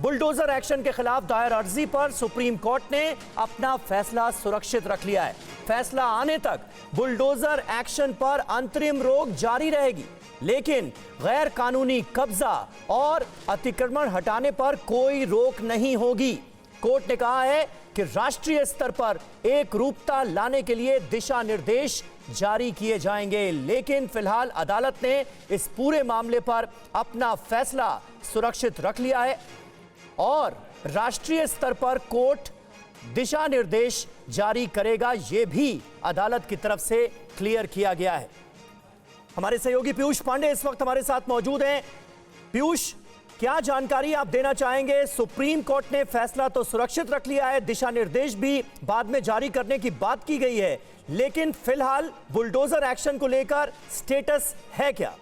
Bulldozer action के खिलाफ दायर अर्जी पर सुप्रीम कोर्ट ने अपना फैसला सुरक्षित रख लिया है। फैसला आने तक बुलडोजर एक्शन पर अंतरिम रोक जारी रहेगी, लेकिन गैर कानूनी कब्जा और अतिक्रमण हटाने पर कोई रोक नहीं होगी। कोर्ट ने कहा है कि राष्ट्रीय स्तर पर एक रूपता लाने के लिए दिशा निर्देश जारी किए जाएंगे, लेकिन फिलहाल अदालत ने इस पूरे मामले पर अपना फैसला सुरक्षित रख लिया है और राष्ट्रीय स्तर पर कोर्ट दिशा निर्देश जारी करेगा, यह भी अदालत की तरफ से क्लियर किया गया है। हमारे सहयोगी पीयूष पांडे इस वक्त हमारे साथ मौजूद हैं। पीयूष, क्या जानकारी आप देना चाहेंगे? सुप्रीम कोर्ट ने फैसला तो सुरक्षित रख लिया है, दिशा निर्देश भी बाद में जारी करने की बात की गई है, लेकिन फिलहाल बुलडोजर एक्शन को लेकर स्टेटस है क्या?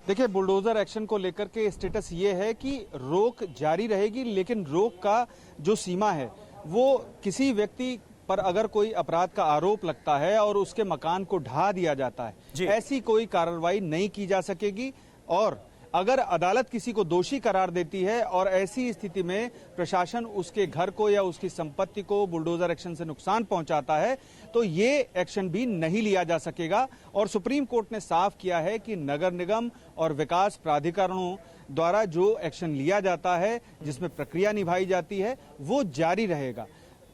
देखिए, बुलडोजर एक्शन को लेकर के स्टेटस ये है कि रोक जारी रहेगी, लेकिन रोक का जो सीमा है वो किसी व्यक्ति पर अगर कोई अपराध का आरोप लगता है और उसके मकान को ढा दिया जाता है, ऐसी कोई कार्रवाई नहीं की जा सकेगी। और अगर अदालत किसी को दोषी करार देती है और ऐसी स्थिति में प्रशासन उसके घर को या उसकी संपत्ति को बुलडोजर एक्शन से नुकसान पहुंचाता है, तो ये एक्शन भी नहीं लिया जा सकेगा। और सुप्रीम कोर्ट ने साफ किया है कि नगर निगम और विकास प्राधिकरणों द्वारा जो एक्शन लिया जाता है, जिसमें प्रक्रिया निभाई जाती है, वो जारी रहेगा।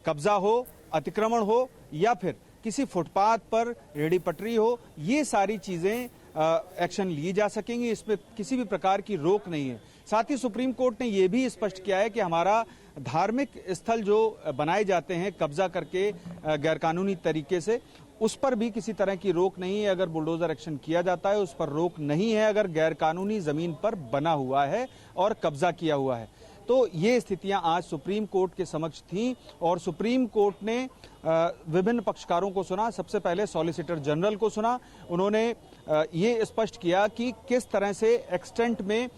कब्जा हो, अतिक्रमण हो या फिर किसी फुटपाथ पर रेहड़ी पटरी हो, ये सारी चीजें एक्शन ली जा सकेंगी, इसमें किसी भी प्रकार की रोक नहीं है। साथ ही सुप्रीम कोर्ट ने यह भी स्पष्ट किया है कि हमारा धार्मिक स्थल जो बनाए जाते हैं कब्जा करके गैरकानूनी तरीके से, उस पर भी किसी तरह की रोक नहीं है। अगर बुलडोजर एक्शन किया जाता है उस पर रोक नहीं है, अगर गैरकानूनी जमीन पर बना हुआ है और कब्जा किया हुआ है। तो ये स्थितियां आज सुप्रीम कोर्ट के समक्ष थीं और सुप्रीम कोर्ट ने विभिन्न पक्षकारों को सुना। सबसे पहले सॉलिसिटर जनरल को सुना। उन्होंने ये स्पष्ट किया कि किस तरह से एक्सटेंट में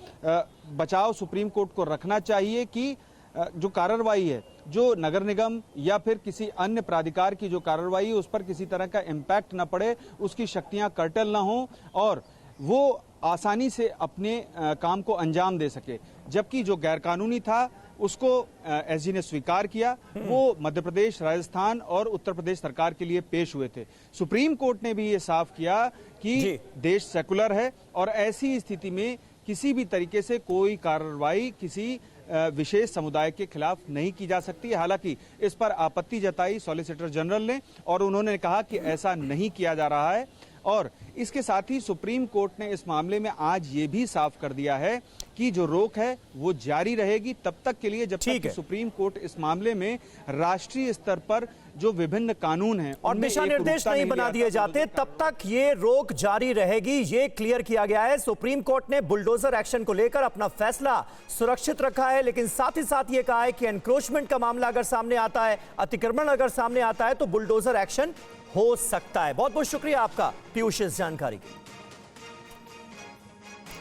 बचाव सुप्रीम कोर्ट को रखना चाहिए कि जो कार्रवाई है, जो नगर निगम या फिर किसी अन्य प्राधिकार की जो कार्रवाई है उस पर किसी तरह का इम्पैक्ट न पड़े, उसकी शक्तियां कर्टल न हो और वो आसानी से अपने काम को अंजाम दे सके। जबकि जो गैरकानूनी था उसको एसजी ने स्वीकार किया, वो मध्य प्रदेश, राजस्थान और उत्तर प्रदेश सरकार के लिए पेश हुए थे। सुप्रीम कोर्ट ने भी ये साफ किया कि देश सेकुलर है और ऐसी स्थिति में किसी भी तरीके से कोई कार्रवाई किसी विशेष समुदाय के खिलाफ नहीं की जा सकती। हालांकि इस पर आपत्ति जताई सॉलिसिटर जनरल ने और उन्होंने कहा कि ऐसा नहीं किया जा रहा है। और इसके साथ ही सुप्रीम कोर्ट ने इस मामले में आज ये भी साफ कर दिया है कि जो रोक है वो जारी रहेगी तब तक के लिए जब तक कि सुप्रीम कोर्ट इस मामले में राष्ट्रीय स्तर पर जो विभिन्न कानून हैं और दिशा निर्देश नहीं बना दिए जाते, तब तक ये रोक जारी रहेगी। ये क्लियर किया गया है। सुप्रीम कोर्ट ने बुलडोजर एक्शन को लेकर अपना फैसला सुरक्षित रखा है, लेकिन साथ ही साथ ये कहा है कि एनक्रोचमेंट का मामला अगर सामने आता है, अतिक्रमण अगर सामने आता है, तो बुलडोजर एक्शन हो सकता है। बहुत बहुत शुक्रिया आपका पीयूष इस जानकारी के लिए।